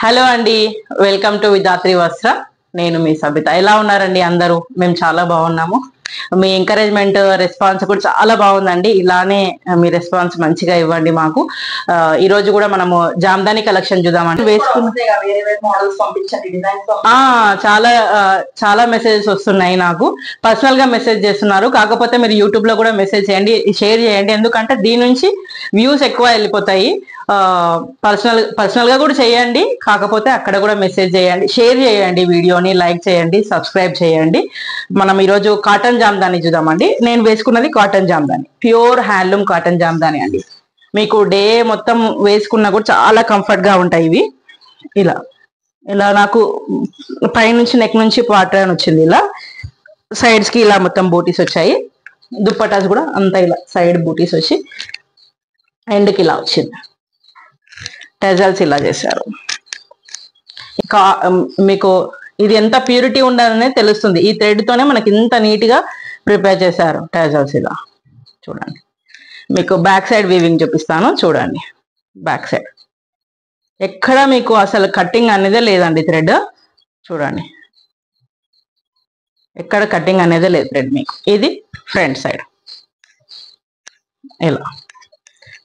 Hello అండి, welcome to Vidhatri వస్త్ర. నేను మీ సబిత. ఎలా ఉన్నారండి అందరూ? మేము చాలా బాగున్నాము. మీ ఎంకరేజ్మెంట్ రెస్పాన్స్ కూడా చాలా బాగుందండి. ఇలానే మీ రెస్పాన్స్ మంచిగా ఇవ్వండి మాకు. ఈ రోజు కూడా మనము జామ్దాని కలెక్షన్ చూద్దామండి. చాలా చాలా మెసేజెస్ వస్తున్నాయి. నాకు పర్సనల్ గా మెసేజ్ చేస్తున్నారు. కాకపోతే మీరు యూట్యూబ్ లో కూడా మెసేజ్ చేయండి, షేర్ చేయండి. ఎందుకంటే దీని నుంచి వ్యూస్ ఎక్కువ వెళ్ళిపోతాయి. పర్సనల్ గా కూడా చేయండి, కాకపోతే అక్కడ కూడా మెసేజ్ చేయండి, షేర్ చేయండి, వీడియోని లైక్ చేయండి, సబ్స్క్రైబ్ చేయండి. మనం ఈరోజు కాటన్ జామ్దాని చూద్దామండి. నేను వేసుకున్నది cotton jamdani, pure handloom cotton jamdani అండి. మీకు డే మొత్తం వేసుకున్నా కూడా చాలా కంఫర్ట్ గా ఉంటాయి ఇవి. ఇలా ఇలా నాకు పైనుంచి నెక్ నుంచి పాటర్న్ వచ్చింది. ఇలా సైడ్స్ కి ఇలా మొత్తం బూటీస్ వచ్చాయి. దుప్పటాస్ కూడా అంతా ఇలా సైడ్ బూటీస్ వచ్చి ఎండ్కి ఇలా వచ్చింది. టెజల్స్ ఇలా చేశారు. మీకు ఇది ఎంత ప్యూరిటీ ఉండాలనే తెలుస్తుంది. ఈ థ్రెడ్ తోనే మనకి ఇంత నీట్ గా ప్రిపేర్ చేశారు టెజల్స్. ఇలా చూడండి. మీకు బ్యాక్ సైడ్ వీవింగ్ చూపిస్తాను చూడండి. బ్యాక్ సైడ్ ఎక్కడ మీకు అసలు కట్టింగ్ అనేదే లేదండి. థ్రెడ్ చూడండి, ఎక్కడ కట్టింగ్ అనేదే లేదు థ్రెడ్ మీకు. ఇది ఫ్రంట్ సైడ్. ఇలా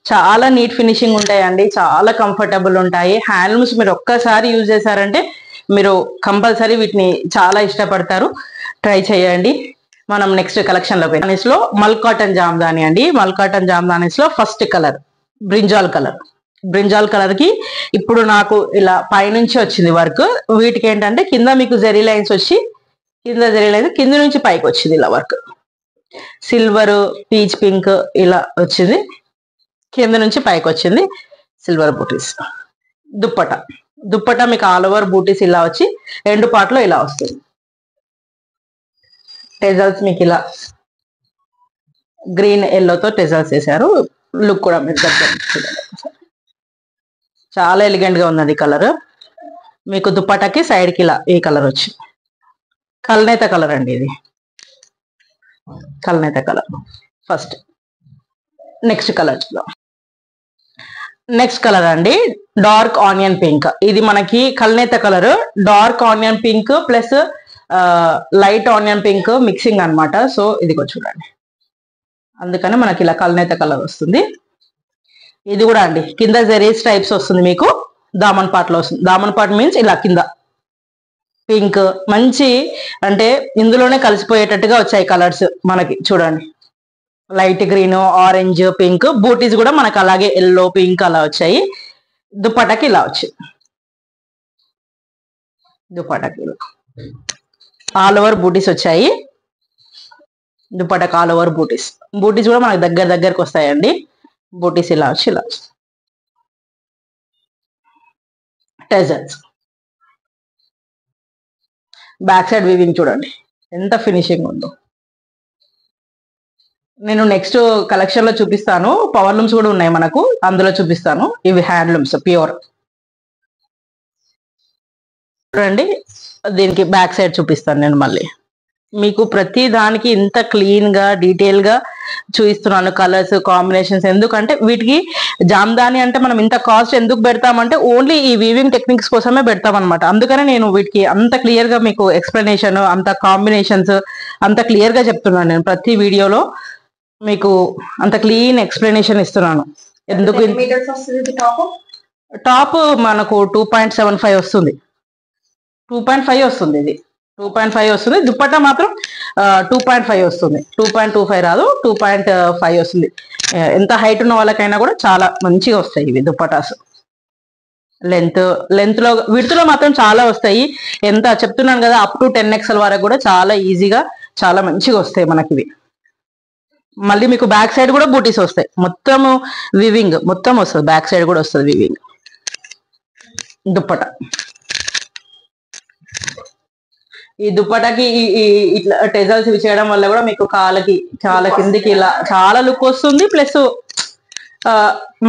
చాలా నీట్ ఫినిషింగ్ ఉంటాయండి, చాలా కంఫర్టబుల్ ఉంటాయి. హ్యాండ్లూమ్స్ మీరు ఒక్కసారి యూజ్ చేశారంటే మీరు కంపల్సరీ వీటిని చాలా ఇష్టపడతారు. ట్రై చేయండి. మనం నెక్స్ట్ కలెక్షన్ లో మల్ కాటన్ జామ్దాని అండి. మల్ కాటన్ జామ్దానీస్ లో first colour brinjal colour. Brinjal colour కి ఇప్పుడు నాకు ఇలా పైనుంచి వచ్చింది వర్క్. వీటికి ఏంటంటే కింద మీకు జెరీ లైన్స్ వచ్చి, కింద జెరీ లైన్స్ కింద నుంచి పైకి వచ్చింది ఇలా వర్క్. సిల్వర్, పీచ్ పింక్ ఇలా వచ్చింది. కింద నుంచి పైకి వచ్చింది సిల్వర్ బూటీస్. దుప్పట మీకు ఆల్ ఓవర్ బూటీస్ ఇలా వచ్చి రెండు పార్ట్లో ఇలా వస్తుంది. టెజల్స్ మీకు ఇలా గ్రీన్ ఎల్లోతో టెజల్స్ వేశారు. లుక్ కూడా మీరు దగ్గర చాలా ఎలిగెంట్ గా ఉన్నది కలర్. మీకు దుప్పటకి సైడ్ కి ఇలా ఈ కలర్ వచ్చి కల్నేత కలర్ అండి. ఇది కల్నేత కలర్ ఫస్ట్. నెక్స్ట్ కలర్ అండి డార్క్ ఆనియన్ పింక్. ఇది మనకి కల్నేత colour. Dark onion pink plus light onion pink mixing అన్నమాట. సో ఇది కూడా చూడండి, అందుకని మనకి ఇలా కల్నేత కలర్ వస్తుంది. ఇది కూడా అండి కింద జెరీస్ టైప్స్ వస్తుంది మీకు. దామన్ పార్ట్ లో వస్తుంది. దామన్ పార్ట్ మీన్స్ ఇలా కింద పింక్ మంచి అంటే ఇందులోనే కలిసిపోయేటట్టుగా వచ్చాయి కలర్స్ మనకి. చూడండి, లైట్ గ్రీన్, ఆరెంజ్, పింక్. బూటీస్ కూడా మనకు అలాగే ఎల్లో, పింక్ అలా వచ్చాయి. దుప్పటకి ఇలా వచ్చింది. దుప్పటకి ఆల్ ఓవర్ బూటీస్ వచ్చాయి. దుప్పటకి ఆల్ ఓవర్ బూటీస్ కూడా మనకు దగ్గరకు వస్తాయండి. బూటీస్ ఇలా వచ్చి ఇలా వస్తాయి. టెజల్స్ బ్యాక్ సైడ్ వీవింగ్ చూడండి ఎంత ఫినిషింగ్ ఉందో. నేను నెక్స్ట్ కలెక్షన్ లో చూపిస్తాను. పవర్ లూమ్స్ కూడా ఉన్నాయి మనకు, అందులో చూపిస్తాను. ఇవి హ్యాండ్లూమ్స్ ప్యూర్. చూడండి, దీనికి బ్యాక్ సైడ్ చూపిస్తాను నేను మళ్ళీ. మీకు ప్రతి దానికి ఇంత క్లీన్ గా డీటెయిల్ గా చూపిస్తున్నాను కలర్స్ కాంబినేషన్స్. ఎందుకంటే వీటికి జామ్దాని అంటే మనం ఇంత కాస్ట్ ఎందుకు పెడతామంటే ఓన్లీ ఈ వీవింగ్ టెక్నిక్స్ కోసమే పెడతాం అనమాట. అందుకనే నేను వీటికి అంత క్లియర్ గా మీకు ఎక్స్ప్లెనేషన్, అంత కాంబినేషన్స్ అంత క్లియర్ గా చెప్తున్నాను. నేను ప్రతి వీడియోలో మీకు అంత క్లీన్ ఎక్స్ప్లెనేషన్ ఇస్తున్నాను. ఎందుకు టాప్ మనకు 2.75 వస్తుంది. 2.5 వస్తుంది. ఇది 2.5 వస్తుంది. దుప్పట్టా మాత్రం 2.5 వస్తుంది. 2.25 రాదు, 2.5 వస్తుంది. ఎంత హైట్ ఉన్న వాళ్ళకైనా కూడా చాలా మంచిగా వస్తాయి ఇవి దుప్పటాస్. లెంత్ లో విడ్త్ లో మాత్రం చాలా వస్తాయి. ఎంత చెప్తున్నాను కదా, అప్ టు 10XL వరకు కూడా చాలా ఈజీగా చాలా మంచిగా వస్తాయి మనకి ఇవి. మళ్ళీ మీకు బ్యాక్ సైడ్ కూడా బూటీస్ వస్తాయి. మొత్తము వివింగ్ మొత్తం వస్తుంది. బ్యాక్ సైడ్ కూడా వస్తుంది వివింగ్. దుప్పట ఈ దుప్పటకి ఇట్లా టెజల్స్ ఇవి చేయడం వల్ల కూడా మీకు కాళ్ళకి చాలా కిందికి ఇలా చాలా లుక్ వస్తుంది. ప్లస్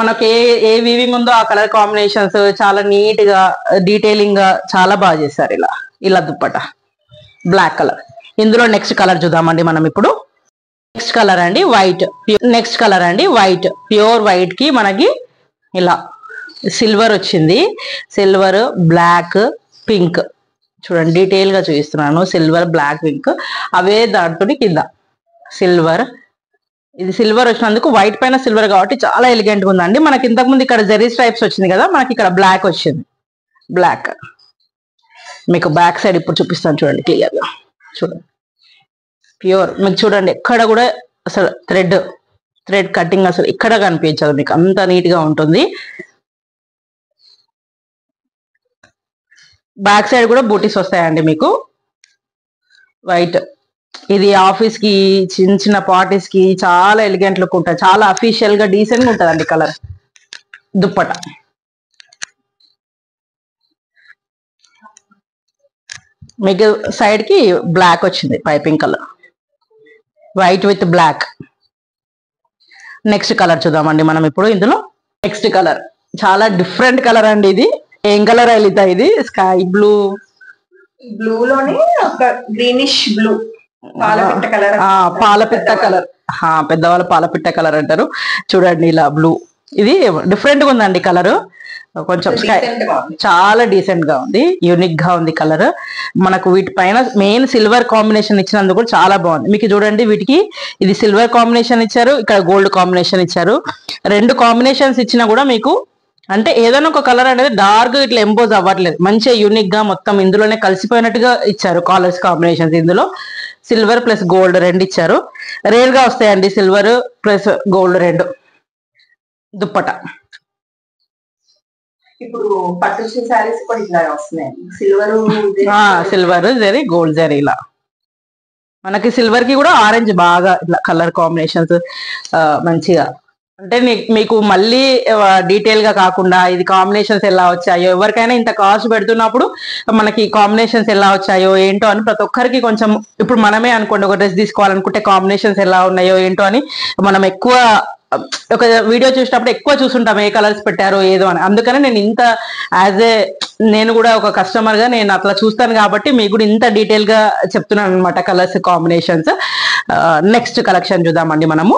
మనకి ఏ వీవింగ్ ఉందో ఆ కలర్ కాంబినేషన్స్ చాలా నీట్ గా డీటెయిలింగ్ గా చాలా బాగా చేశారు. ఇలా దుప్పట బ్లాక్ కలర్. ఇందులో నెక్స్ట్ కలర్ చూద్దామండి మనం ఇప్పుడు. నెక్స్ట్ కలర్ అండి వైట్. ప్యూర్ వైట్ కి మనకి ఇలా సిల్వర్ వచ్చింది, సిల్వర్, బ్లాక్, పింక్. చూడండి డీటెయిల్ గా చూపిస్తున్నాను. సిల్వర్, బ్లాక్, పింక్ అవే దాంతో కింద సిల్వర్. ఇది సిల్వర్ వచ్చినందుకు వైట్ పైన సిల్వర్ కాబట్టి చాలా ఎలిగెంట్ గా ఉందండి. మనకి ఇంతకు ముందు ఇక్కడ జెరీ స్ట్రైప్స్ వచ్చింది కదా, మనకి ఇక్కడ బ్లాక్ వచ్చింది. బ్లాక్ మీకు బ్యాక్ సైడ్ ఇప్పుడు చూపిస్తాను చూడండి క్లియర్ గా. చూడండి ప్యూర్. మీకు చూడండి ఎక్కడ కూడా అసలు థ్రెడ్ కటింగ్ అసలు ఇక్కడ కనిపించదు మీకు, అంత నీట్ గా ఉంటుంది. బ్యాక్ సైడ్ కూడా బూటీస్ వస్తాయండి మీకు వైట్. ఇది ఆఫీస్ కి, చిన్న చిన్న పార్టీస్ కి చాలా ఎలిగెంట్ లుక్ ఉంటుంది, చాలా అఫీషియల్ గా డీసెంట్ గా ఉంటుందండి కలర్. దుప్పట మీకు సైడ్ కి బ్లాక్ వచ్చింది, piping colour, white with black. Next colour చూద్దామండి మనం ఇప్పుడు. ఇందులో నెక్స్ట్ కలర్ చాలా డిఫరెంట్ కలర్ అండి. ఇది ఏం కలర్ అయితా? ఇది స్కై బ్లూ, బ్లూ లోనే ఒక గ్రీనిష్ బ్లూ, పాలపిట్ట కలర్. పాలపిట్ట కలర్, పెద్దవాళ్ళు పాలపిట్ట కలర్ అంటారు. చూడండి ఇలా బ్లూ. ఇది డిఫరెంట్ గా ఉందండి కలర్, కొంచెం స్కై, చాలా డీసెంట్ గా ఉంది, యూనిక్ గా ఉంది కలర్. మనకు వీటి పైన మెయిన్ సిల్వర్ కాంబినేషన్ ఇచ్చినందుకు కూడా చాలా బాగుంది. మీకు చూడండి వీటికి ఇది సిల్వర్ కాంబినేషన్ ఇచ్చారు, ఇక్కడ గోల్డ్ కాంబినేషన్ ఇచ్చారు. రెండు కాంబినేషన్స్ ఇచ్చినా కూడా మీకు అంటే ఏదైనా ఒక కలర్ అనేది డార్క్ ఇట్లా ఎంపోజ్ అవ్వట్లేదు, మంచిగా యూనిక్ గా మొత్తం ఇందులోనే కలిసిపోయినట్టుగా ఇచ్చారు కలర్స్ కాంబినేషన్స్. ఇందులో సిల్వర్ ప్లస్ గోల్డ్ రెండు ఇచ్చారు. రేర్ గా వస్తాయండి సిల్వర్ ప్లస్ గోల్డ్ రెండు. దుప్పట ఇప్పుడు పట్టు శారీస్ కూడా ఇట్లా వస్తున్నాయి, సిల్వర్ జరీ, గోల్డ్ జరీ. ఇలా మనకి సిల్వర్ కి కూడా ఆరెంజ్ బాగా ఇట్లా కలర్ కాంబినేషన్స్ మంచిగా. అంటే మీకు మళ్ళీ డీటెయిల్ గా కాకుండా ఇది కాంబినేషన్స్ ఎలా వచ్చాయో, ఎవరికైనా ఇంత కాస్ట్ పెడుతున్నప్పుడు మనకి కాంబినేషన్స్ ఎలా వచ్చాయో ఏంటో అని ప్రతి ఒక్కరికి కొంచెం, ఇప్పుడు మనమే అనుకోండి ఒక డ్రెస్ తీసుకోవాలనుకుంటే కాంబినేషన్స్ ఎలా ఉన్నాయో ఏంటో అని మనం ఎక్కువ ఒక వీడియో చూసినప్పుడు ఎక్కువ చూస్తుంటాం ఏ కలర్స్ పెట్టారో ఏదో అని. అందుకని నేను ఇంత నేను కూడా ఒక కస్టమర్ గా నేను అట్లా చూస్తాను కాబట్టి మీకు కూడా ఇంత డీటెయిల్ గా చెప్తున్నాను అనమాట కలర్స్ కాంబినేషన్స్. నెక్స్ట్ కలెక్షన్ చూద్దామండి మనము.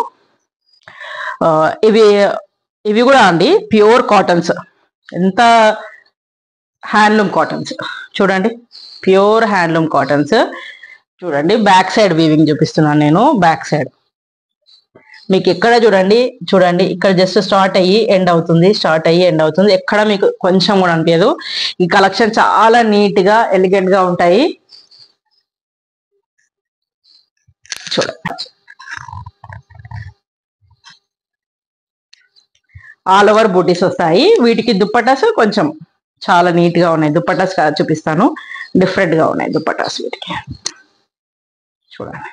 ఇవి కూడా అండి ప్యూర్ కాటన్స్, ఎంత హ్యాండ్లూమ్ కాటన్స్ చూడండి, ప్యూర్ హ్యాండ్లూమ్ కాటన్స్. చూడండి బ్యాక్ సైడ్ వీవింగ్ చూపిస్తున్నాను నేను. బ్యాక్ సైడ్ మీకు ఎక్కడ చూడండి ఇక్కడ జస్ట్ స్టార్ట్ అయ్యి ఎండ్ అవుతుంది, ఎక్కడ మీకు కొంచెం కూడా అనిపించదు. ఈ కలెక్షన్ చాలా నీట్ గా ఎలిగెంట్ గా ఉంటాయి. చూడండి ఆల్ ఓవర్ బూటీస్ వస్తాయి. వీటికి దుప్పటాస్ కొంచెం చాలా నీట్ గా ఉన్నాయి. దుప్పటాస్ చూపిస్తాను, డిఫరెంట్ గా ఉన్నాయి దుప్పటాస్ వీటికి. చూడండి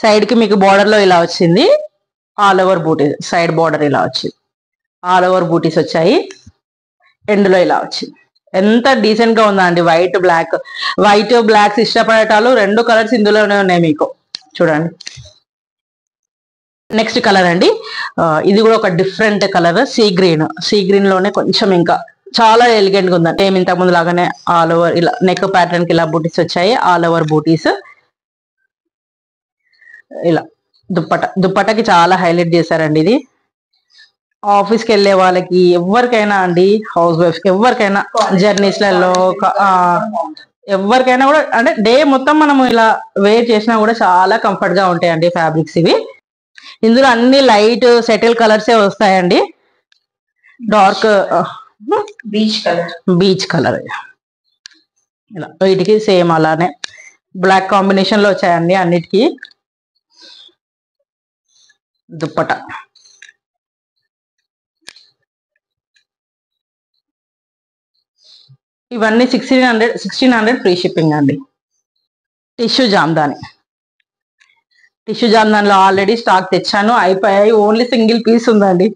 సైడ్ కి మీకు బార్డర్ లో ఇలా వచ్చింది, ఆల్ ఓవర్ బూటీస్, సైడ్ బార్డర్ ఇలా వచ్చింది, ఆల్ ఓవర్ బూటీస్ వచ్చాయి, ఎండ్ లో ఇలా వచ్చింది. ఎంత డీసెంట్ గా ఉందా అండి. వైట్ బ్లాక్స్ ఇష్టపడేటాలు రెండు కలర్స్ ఇందులోనే ఉన్నాయి మీకు. చూడండి నెక్స్ట్ కలర్ అండి. ఇది కూడా ఒక డిఫరెంట్ కలర్, సీ గ్రీన్ లోనే కొంచెం ఇంకా చాలా ఎలిగెంట్ గా ఉందండి. ఏమి ఇంతకు ముందు లాగానే ఆల్ ఓవర్ ఇలా నెక్ ప్యాటర్న్ కి ఇలా బూటీస్ వచ్చాయి, ఆల్ ఓవర్ బూటీస్. ఇలా దుప్పటకి చాలా హైలైట్ చేశారండి. ఇది ఆఫీస్ కి వెళ్ళే వాళ్ళకి ఎవరికైనా అండి, హౌస్ వైఫ్ కి ఎవరికైనా, జర్నీస్ లలో ఎవరికైనా కూడా అంటే డే మొత్తం మనం ఇలా వేర్ చేసినా కూడా చాలా కంఫర్ట్ గా ఉంటాయండి ఫ్యాబ్రిక్స్ ఇవి. ఇందులో అన్ని లైట్ సెటిల్ కలర్సే వస్తాయండి. డార్క్ బీచ్ కలర్ ఇలా, వీటికి సేమ్ అలానే బ్లాక్ కాంబినేషన్ లో వచ్చాయండి అన్నిటికీ. దుప్పట ఇవన్నీ 1600 ఫ్రీ షిప్పింగ్ అండి. టిష్యూ జామ్దానిలో ఆల్రెడీ స్టాక్ తెచ్చాను, అయిపోయాయి, ఓన్లీ సింగిల్ పీస్ ఉందండి.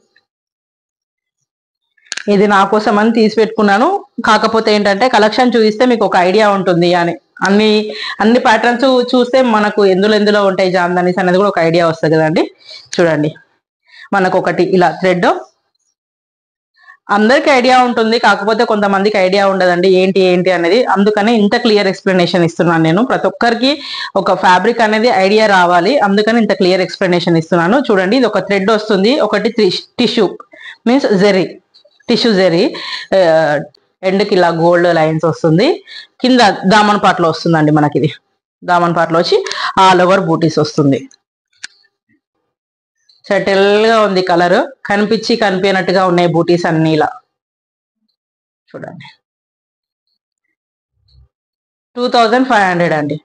ఇది నా కోసం అని తీసి పెట్టుకున్నాను. కాకపోతే ఏంటంటే కలెక్షన్ చూపిస్తే మీకు ఒక ఐడియా ఉంటుంది అని, అన్ని ప్యాటర్న్స్ చూస్తే మనకు ఎందులో ఉంటాయి జామ్దానీస్ అనేది కూడా ఒక ఐడియా వస్తుంది కదండి. చూడండి మనకు ఒకటి ఇలా థ్రెడ్, అందరికి ఐడియా ఉంటుంది, కాకపోతే కొంతమందికి ఐడియా ఉండదండి ఏంటి అనేది. అందుకని ఇంత క్లియర్ ఎక్స్ప్లెనేషన్ ఇస్తున్నాను నేను. ప్రతి ఒక్కరికి ఒక ఫ్యాబ్రిక్ అనేది ఐడియా రావాలి, అందుకని ఇంత క్లియర్ ఎక్స్ప్లెనేషన్ ఇస్తున్నాను. చూడండి ఇది ఒక థ్రెడ్ వస్తుంది, ఒకటి tissue means zari tissue zari, ఎండ్కి ఇలా గోల్డ్ లైన్స్ వస్తుంది. కింద దామన్ పాటలో వస్తుందండి మనకి. ఇది దామన్ పాటలో వచ్చి ఆల్ ఓవర్ బూటీస్ వస్తుంది. సెటిల్ గా ఉంది కలర్, కనిపించినట్టుగా ఉన్నాయి బూటీస్ అన్ని. ఇలా చూడండి 2500 అండి.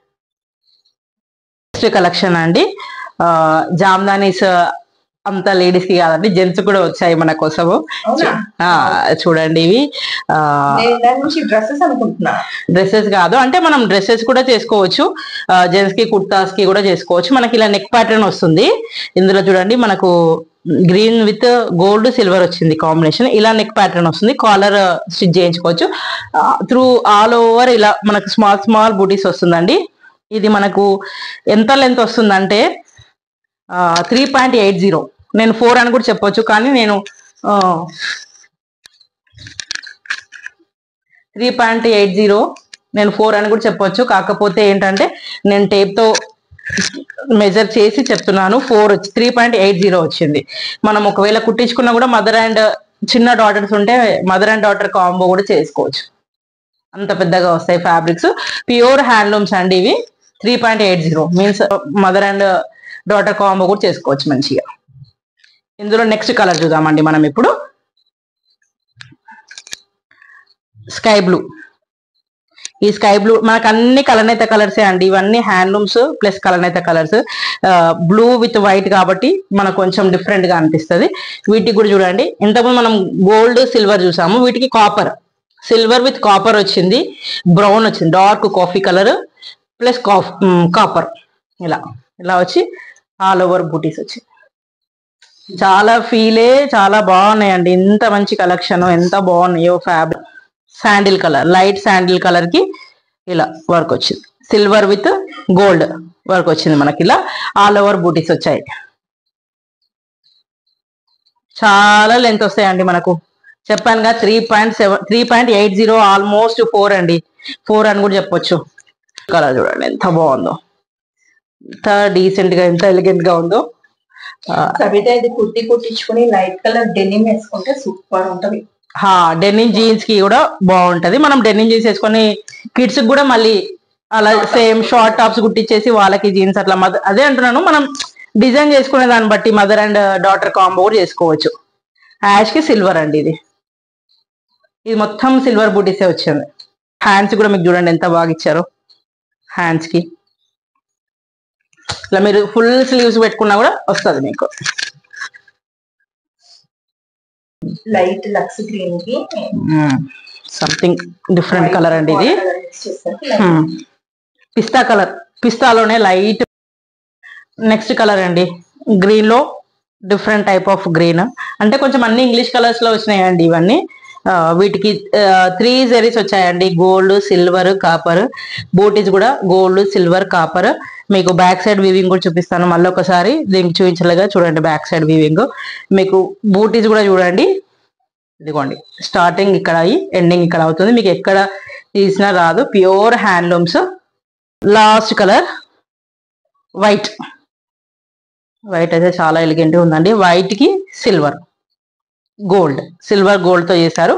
నెక్స్ట్ కలెక్షన్ అండి, జామ్దానీస్ అంతా లేడీస్ కి కాదండి, జెంట్స్ కూడా వచ్చాయి మన కోసము. చూడండి ఇవి డ్రెస్సెస్ కాదు, అంటే మనం డ్రెస్సెస్ కూడా చేసుకోవచ్చు, జెంట్స్ కి కుర్తాస్ కి కూడా చేసుకోవచ్చు. మనకి ఇలా నెక్ ప్యాటర్న్ వస్తుంది. ఇందులో చూడండి మనకు గ్రీన్ విత్ గోల్డ్ సిల్వర్ వచ్చింది కాంబినేషన్. ఇలా నెక్ ప్యాటర్న్ వస్తుంది, కాలర్ స్టిచ్ చేయించుకోవచ్చు. త్రూ ఆల్ ఓవర్ ఇలా మనకు స్మాల్ స్మాల్ బూటీస్ వస్తుందండి. ఇది మనకు ఎంత లెంత్ వస్తుందంటే 3.80. నేను 4 అని కూడా చెప్పొచ్చు, కానీ నేను 3.80 నేను 4 అని కూడా చెప్పొచ్చు. కాకపోతే ఏంటంటే నేను టేప్ తో మెజర్ చేసి చెప్తున్నాను. 3.80 వచ్చింది. మనం ఒకవేళ కుట్టించుకున్నా కూడా మదర్ అండ్ చిన్న డాటర్స్ ఉంటే మదర్ అండ్ డాటర్ కాంబో కూడా చేసుకోవచ్చు, అంత పెద్దగా వస్తాయి ఫ్యాబ్రిక్స్. ప్యూర్ హ్యాండ్లూమ్స్ అండి ఇవి. 3.80 means mother and daughter combo కూడా చేసుకోవచ్చు మంచిగా. ఇందులో నెక్స్ట్ కలర్ చూద్దామండి మనం ఇప్పుడు. Sky blue. ఈ స్కై బ్లూ మనకు అన్ని కలనేత కలర్సే అండి. ఇవన్నీ హ్యాండ్లూమ్స్ ప్లస్ కలనేత కలర్స్. బ్లూ విత్ వైట్ కాబట్టి మనకు కొంచెం డిఫరెంట్ గా అనిపిస్తుంది. వీటికి కూడా చూడండి, ఇంతకుముందు మనం గోల్డ్ సిల్వర్ చూసాము, వీటికి కాపర్, సిల్వర్ విత్ కాపర్ వచ్చింది, బ్రౌన్ వచ్చింది, dark coffee colour plus copper. ఇలా ఇలా వచ్చి ఆల్ ఓవర్ బూటీస్ వచ్చి చాలా చాలా బాగున్నాయండి. ఇంత మంచి కలెక్షన్, ఎంత బాగున్నాయో. Fabric sandal colour, light sandal colour కి ఇలా వర్క్ వచ్చింది, సిల్వర్ విత్ గోల్డ్ వర్క్ వచ్చింది మనకి. ఇలా ఆల్ ఓవర్ బూటీస్ వచ్చాయి. చాలా లెంత్ వస్తాయండి మనకు. చెప్పానుగా 3.80 ఆల్మోస్ట్ 4 అండి. 4 అని కూడా చెప్పొచ్చు. కలర్ చూడండి ఎంత బాగుందో, ఎంత డీసెంట్ గా, ఎంత ఎలిగెంట్ గా ఉందో. సవిత ఇది కుర్తి కుట్టించుకుని లైట్ కలర్ డెనిమ్ వేసుకుంటే సూపర్ ఉంటది. డెనిమ్ జీన్స్ కి కూడా బాగుంటది. మనం డెనిమ్ జీన్స్ వేసుకొని కిడ్స్ కూడా మళ్ళీ అలా సేమ్ షార్ట్ టాప్స్ కుట్టించేసి వాళ్ళకి జీన్స్ అట్లా అదే అంటున్నాను. మనం డిజైన్ చేసుకునే దాన్ని బట్టి మదర్ అండ్ డాటర్ కాంబో కూడా చేసుకోవచ్చు. యాష్ కి సిల్వర్ అండి ఇది. ఇది మొత్తం సిల్వర్ బూటీసే వచ్చింది. హ్యాండ్స్ కూడా మీకు చూడండి ఎంత బాగా ఇచ్చారో. హ్యాండ్స్ కి ఇలా మీరు ఫుల్ స్లీవ్స్ పెట్టుకున్నా కూడా వస్తుంది మీకు. లైట్ లక్స్ గ్రీన్ కి సంథింగ్ డిఫరెంట్ కలర్ అండి ఇది. పిస్తా కలర్, పిస్తాలోనే లైట్. నెక్స్ట్ కలర్ అండి, గ్రీన్ లో డిఫరెంట్ టైప్ ఆఫ్ గ్రీన్. అంటే కొంచెం అన్ని ఇంగ్లీష్ కలర్స్ లో వచ్చినాయండి ఇవన్నీ. వీటికి 3 జరీస్ వచ్చాయండి, గోల్డ్ సిల్వర్ కాపర్. బూటీస్ కూడా గోల్డ్ సిల్వర్ కాపర్. మీకు బ్యాక్ సైడ్ వీవింగ్ కూడా చూపిస్తాను మళ్ళీ ఒకసారి, దీనికి చూపించలేగా చూడండి బ్యాక్ సైడ్ వీవింగ్. మీకు బూటీస్ కూడా చూడండి, ఇదిగోండి స్టార్టింగ్ ఇక్కడ అయ్యి ఎండింగ్ ఇక్కడ అవుతుంది. మీకు ఎక్కడ తీసినా రాదు, pure handlooms. Last colour white. White అయితే చాలా ఎలిగెంట్ ఉందండి. వైట్ కి సిల్వర్ గోల్డ్, సిల్వర్ గోల్డ్ తో చేశారు.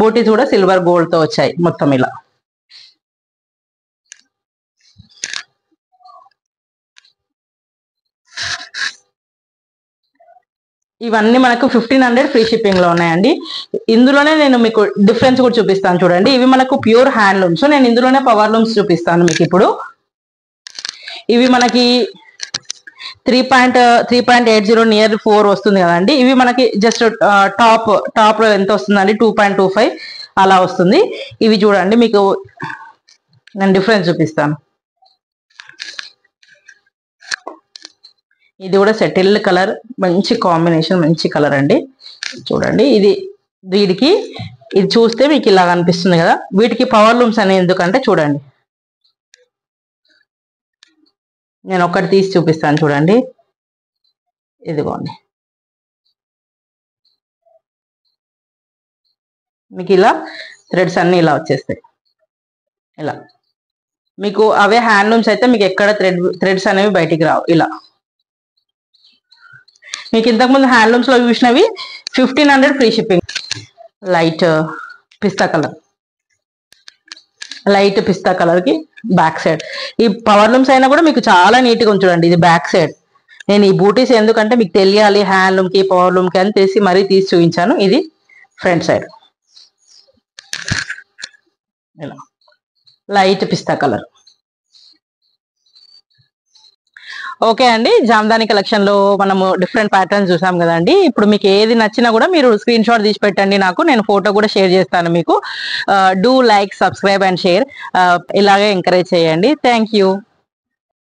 బూటీస్ కూడా సిల్వర్ గోల్డ్ తో వచ్చాయి మొత్తం ఇలా. ఇవన్నీ మనకు 1500 ఫ్రీ షిప్పింగ్ లో ఉన్నాయండి. ఇందులోనే నేను మీకు డిఫరెన్స్ కూడా చూపిస్తాను చూడండి. ఇవి మనకు ప్యూర్ హ్యాండ్లూమ్స్, నేను ఇందులోనే పవర్ లూమ్స్ చూపిస్తాను మీకు ఇప్పుడు. ఇవి మనకి 3.80 నియర్ 4 వస్తుంది కదండి. ఇవి మనకి జస్ట్ టాప్ లో ఎంత వస్తుందండి, 2.25 అలా వస్తుంది. ఇవి చూడండి మీకు నేను డిఫరెన్స్ చూపిస్తాను. ఇది కూడా సెటిల్డ్ కలర్, మంచి కాంబినేషన్, మంచి కలర్ అండి. చూడండి వీటికి ఇది చూస్తే మీకు ఇలా అనిపిస్తుంది కదా. వీటికి పవర్ లూమ్స్ అని ఎందుకంటే చూడండి, నేను ఒకటి తీసి చూపిస్తాను చూడండి. ఇదిగోండి మీకు ఇలా థ్రెడ్స్ అన్ని ఇలా వచ్చేస్తాయి. ఇలా మీకు అవే హ్యాండ్లూమ్స్ అయితే మీకు ఎక్కడ థ్రెడ్స్ అనేవి బయటికి రావు. ఇలా మీకు ఇంతకుముందు హ్యాండ్లూమ్స్ లో చూసినవి 1500 ఫ్రీ షిప్పింగ్. లైట్ పిస్తా కలర్, లైట్ పిస్తా కలర్ కి బ్యాక్ సైడ్. ఈ పవర్ లూమ్స్ అయినా కూడా మీకు చాలా నీట్ గా చూడండి. ఇది బ్యాక్ సైడ్. నేను ఈ బూటీస్ ఎందుకంటే మీకు తెలియాలి హ్యాండ్లూమ్ కి పవర్ లూమ్ కి అని మరీ తీసి చూపించాను. ఇది ఫ్రంట్ సైడ్ ఇలా లైట్ పిస్తా కలర్. ఓకే అండి, జామ్దాని కలెక్షన్ లో మనము డిఫరెంట్ ప్యాటర్న్స్ చూసాం కదండి. ఇప్పుడు మీకు ఏది నచ్చినా కూడా మీరు స్క్రీన్ షాట్ తీసి పెట్టండి నాకు, నేను ఫోటో కూడా షేర్ చేస్తాను మీకు. Do like, subscribe and share. ఇలాగే ఎంకరేజ్ చేయండి. Thank you.